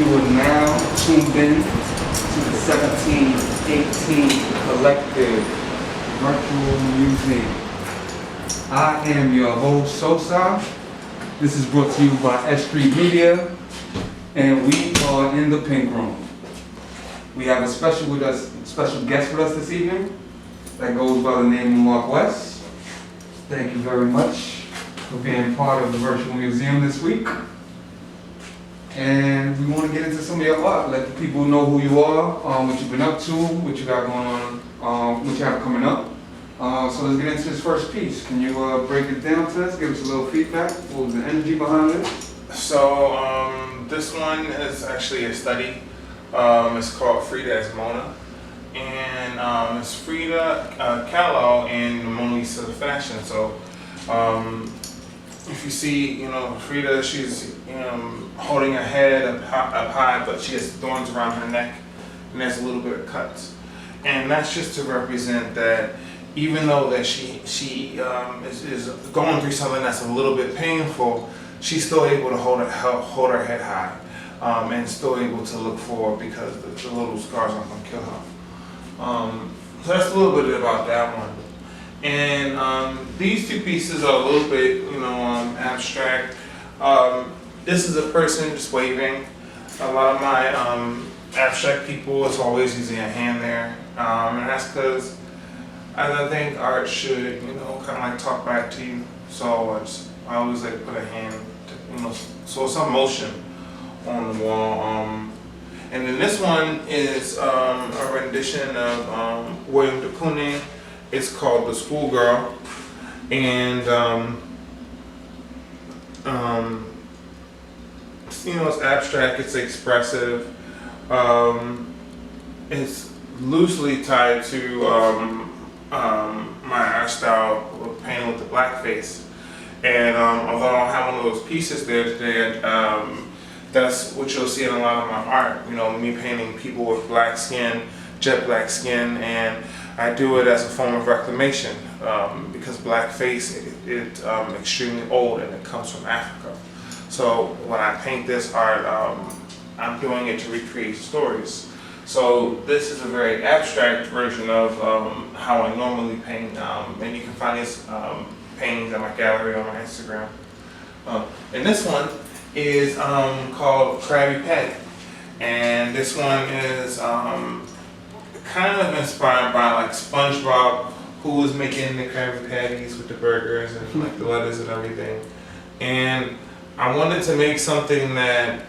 You are now tuned in to the 1718 Collective Virtual Museum. I am your host, Sosa. This is brought to you by S.STREET Media, and we are in the pink room. We have a special guest with us this evening that goes by the name of Mark West. Thank you very much for being part of the Virtual Museum this week. And we want to get into some of your art, let the people know who you are, what you've been up to, what you got going on, what you have coming up. So let's get into this first piece. Can you break it down to us, give us a little feedback? What was the energy behind it? So this one is actually a study. It's called Frida as Mona. And it's Frida Kahlo in the Mona Lisa fashion. So if you see, Frida, she's holding her head up high, but she has thorns around her neck, and there's a little bit of cuts. And that's just to represent that even though that she is going through something that's a little bit painful, she's still able to hold her head high, and still able to look forward because the little scars aren't going to kill her. So that's a little bit about that one. And these two pieces are a little bit, abstract. This is a person just waving. A lot of my abstract people, it's always using a hand there, and that's because I think art should, kind of like talk back to you. So I always like to put a hand, so some motion on the wall. And then this one is a rendition of William de Kooning. It's called The Schoolgirl, and it's abstract, it's expressive, it's loosely tied to my art style of painting with the blackface. And although I don't have one of those pieces there today, that's what you'll see in a lot of my art. Me painting people with black skin, jet black skin, and I do it as a form of reclamation because blackface is extremely old and it comes from Africa. So when I paint this art, I'm doing it to recreate stories. So this is a very abstract version of how I normally paint, and you can find these paintings at my gallery on my Instagram. And this one is called Krabby Patty, and this one is kind of inspired by like SpongeBob, who was making the Krabby Patties with the burgers and like the lettuce and everything. And I wanted to make something that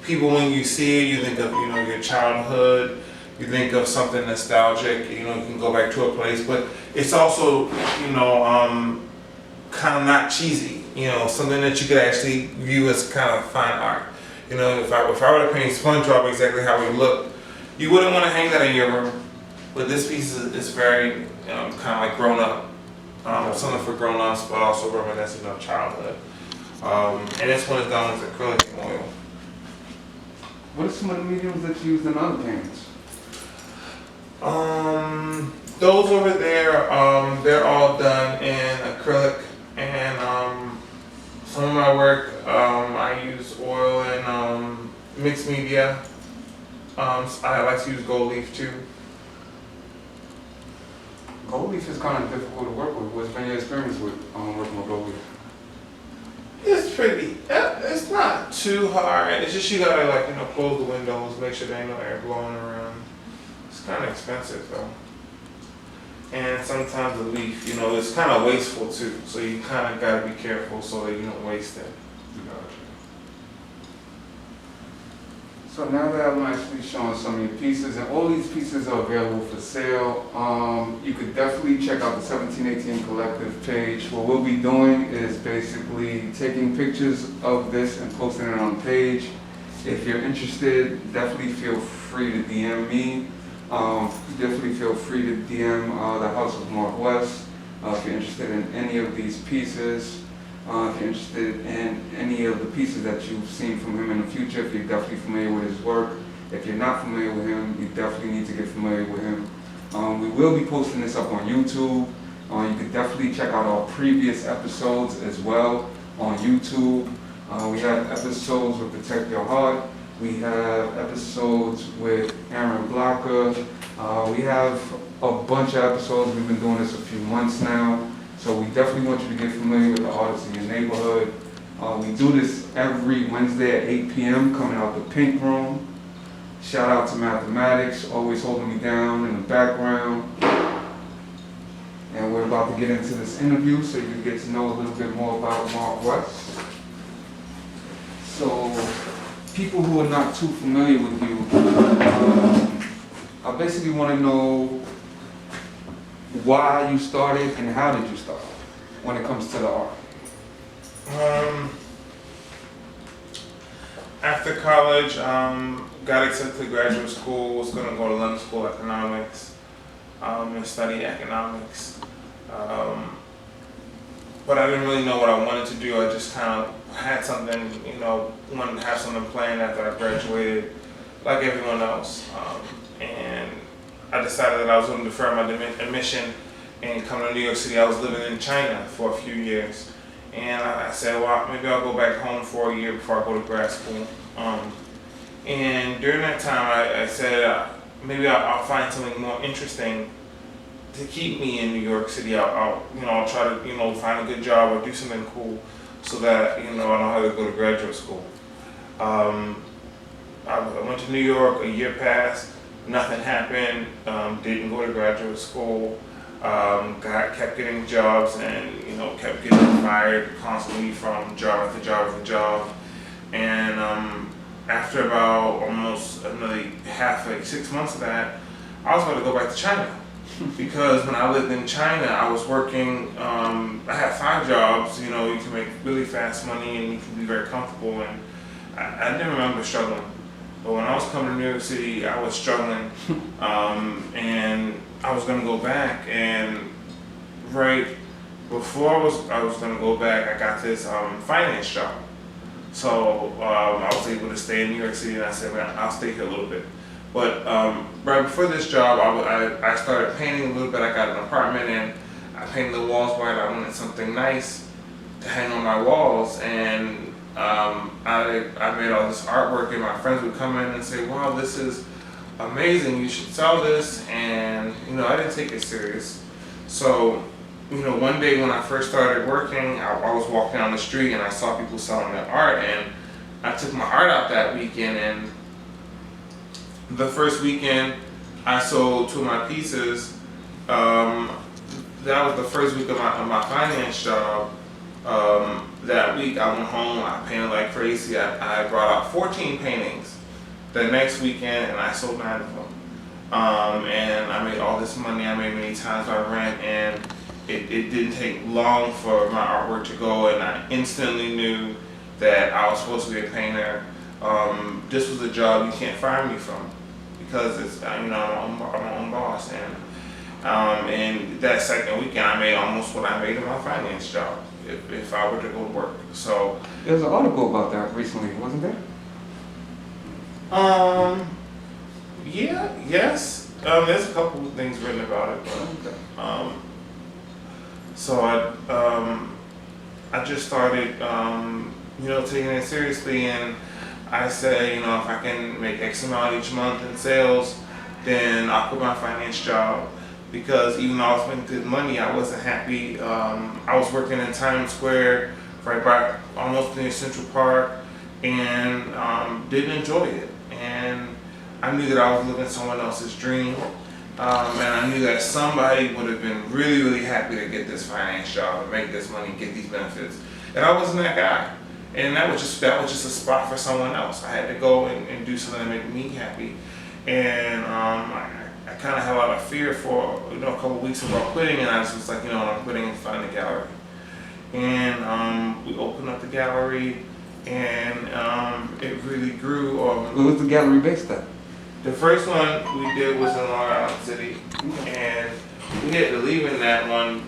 people, when you see it, you think of your childhood, you think of something nostalgic, you can go back to a place, but it's also kind of not cheesy, something that you could actually view as kind of fine art. If I were to paint SpongeBob exactly how he looked, you wouldn't want to hang that in your room. But this piece is very kind of like grown up, something for grown ups, but also reminiscent of childhood. And this one is done with acrylic and oil. What are some of the mediums that you use in other paintings? Those over there, they're all done in acrylic, and some of my work, I use oil and mixed media. I like to use gold leaf too. Gold leaf is kind of difficult to work with. What's been your experience with working with gold leaf? It's pretty. It's not too hard. It's just you gotta close the windows, make sure there ain't no air blowing around. It's kind of expensive though, and sometimes the leaf, it's kind of wasteful too. So you kind of gotta be careful so that you don't waste it. So now that I'm actually showing some of your pieces, and all these pieces are available for sale, you could definitely check out the 1718 Collective page. What we'll be doing is basically taking pictures of this and posting it on the page. If you're interested, definitely feel free to DM me. Definitely feel free to DM the House of Mark West if you're interested in any of these pieces. If you're interested in any of the pieces that you've seen from him in the future, if you're definitely familiar with his work. If you're not familiar with him, you definitely need to get familiar with him. We will be posting this up on YouTube. You can definitely check out our previous episodes as well on YouTube. We have episodes with Protect Your Heart, We have episodes with Aaron Blocker. We have a bunch of episodes. We've been doing this a few months now. So we definitely want you to get familiar with the artists in your neighborhood. We do this every Wednesday at 8 p.m. coming out the Pink Room. Shout out to Mathematics, always holding me down in the background. And we're about to get into this interview so you can get to know a little bit more about Mark West. So, people who are not too familiar with you, I basically want to know why you started and how did you start when it comes to the art? After college, got accepted to graduate school, was going to go to London School of Economics and study economics. But I didn't really know what I wanted to do. I just kind of had something, wanted to have something planned after I graduated, like everyone else. And I decided that I was going to defer my admission and come to New York City. I was living in China for a few years. And I said, well, maybe I'll go back home for a year before I go to grad school. And during that time, I said, maybe I'll find something more interesting to keep me in New York City. I'll try to, find a good job or do something cool so that, I don't have to go to graduate school. I went to New York, a year passed, nothing happened, didn't go to graduate school. Kept getting jobs and kept getting fired constantly from job after job after job, and after about almost another 6 months of that, I was going to go back to China because when I lived in China, I was working. I had 5 jobs. You can make really fast money and you can be very comfortable, and I didn't remember struggling. But when I was coming to New York City, I was struggling, and I was going to go back, and right before I was going to go back, I got this finance job. So I was able to stay in New York City, and I said, well, I'll stay here a little bit. But right before this job, I started painting a little bit. I got an apartment, and I painted the walls white. I wanted something nice to hang on my walls, and I made all this artwork, and my friends would come in and say, wow, this is amazing, you should sell this, and I didn't take it serious. So one day when I first started working, I was walking down the street and I saw people selling their art, and I took my art out that weekend, and the first weekend I sold 2 of my pieces. That was the first week of my finance job. That week I went home, I painted like crazy. I brought out 14 paintings the next weekend, and I sold 9 of them. And I made all this money. I made many times my rent, and it didn't take long for my artwork to go, and I instantly knew that I was supposed to be a painter. This was a job you can't fire me from because it's I'm my own boss, and that second weekend I made almost what I made in my finance job if I were to go to work. So There's an article about that recently, wasn't there? Yes. There's a couple of things written about it, but so I just started taking it seriously, and I said, if I can make X amount each month in sales, then I'll quit my finance job, because even though I was making good money, I wasn't happy. I was working in Times Square, right by almost near Central Park, and didn't enjoy it. And I knew that I was living someone else's dream, and I knew that somebody would have been really, really happy to get this finance job and make this money, get these benefits, and I wasn't that guy. And that was just a spot for someone else. I had to go and do something to make me happy, and I kind of had a lot of fear for a couple of weeks about quitting, and I just was like, I'm quitting and starting a gallery. And we opened up the gallery, and it really grew. Where was the gallery based at? The first one we did was in Long Island City, and we had to leave in that one.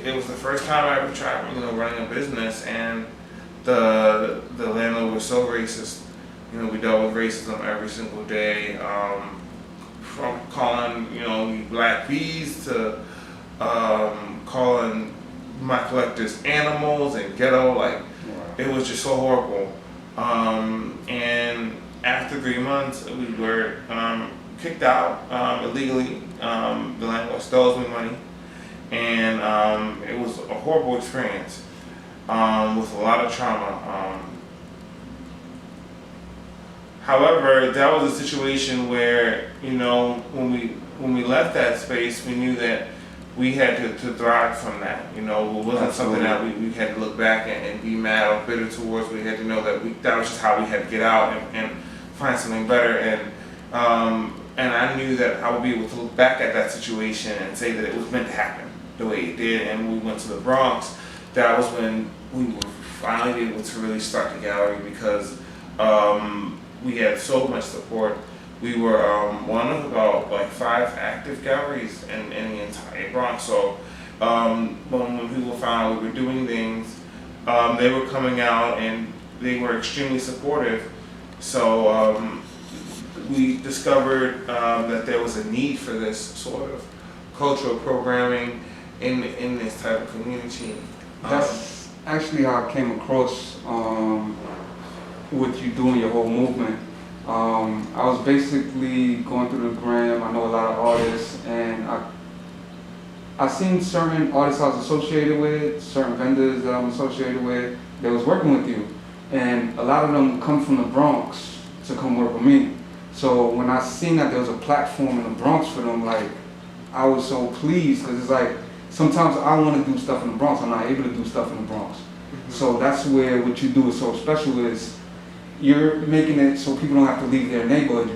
It was the first time I ever tried, running a business, and the landlord was so racist. We dealt with racism every single day, from calling me black bees to calling my collectors animals and ghetto. Like, it was just so horrible. And after 3 months, we were kicked out illegally. The landlord stole me money, and it was a horrible experience with a lot of trauma. However, that was a situation where, you know, when we left that space, we knew that we had to thrive from that. You know, it wasn't something that we had to look back and be mad or bitter towards. We had to know that that was just how we had to get out and find something better. And I knew that I would be able to look back at that situation and say that it was meant to happen the way it did. And when we went to the Bronx, that was when we were finally able to really start the gallery, because we had so much support. We were one of about like 5 active galleries in the entire Bronx. So when people found out we were doing things, they were coming out and they were extremely supportive. So we discovered that there was a need for this sort of cultural programming in this type of community. That's actually how I came across what you doing, your whole movement. I was basically going through the gram. I know a lot of artists, and I seen certain artists I was associated with, certain vendors that I'm associated with, that was working with you. And a lot of them come from the Bronx to come work with me. So when I seen that there was a platform in the Bronx for them, like, I was so pleased, because it's like, sometimes I want to do stuff in the Bronx, I'm not able to do stuff in the Bronx. Mm-hmm. So that's where what you do is so special, is you're making it so people don't have to leave their neighborhood.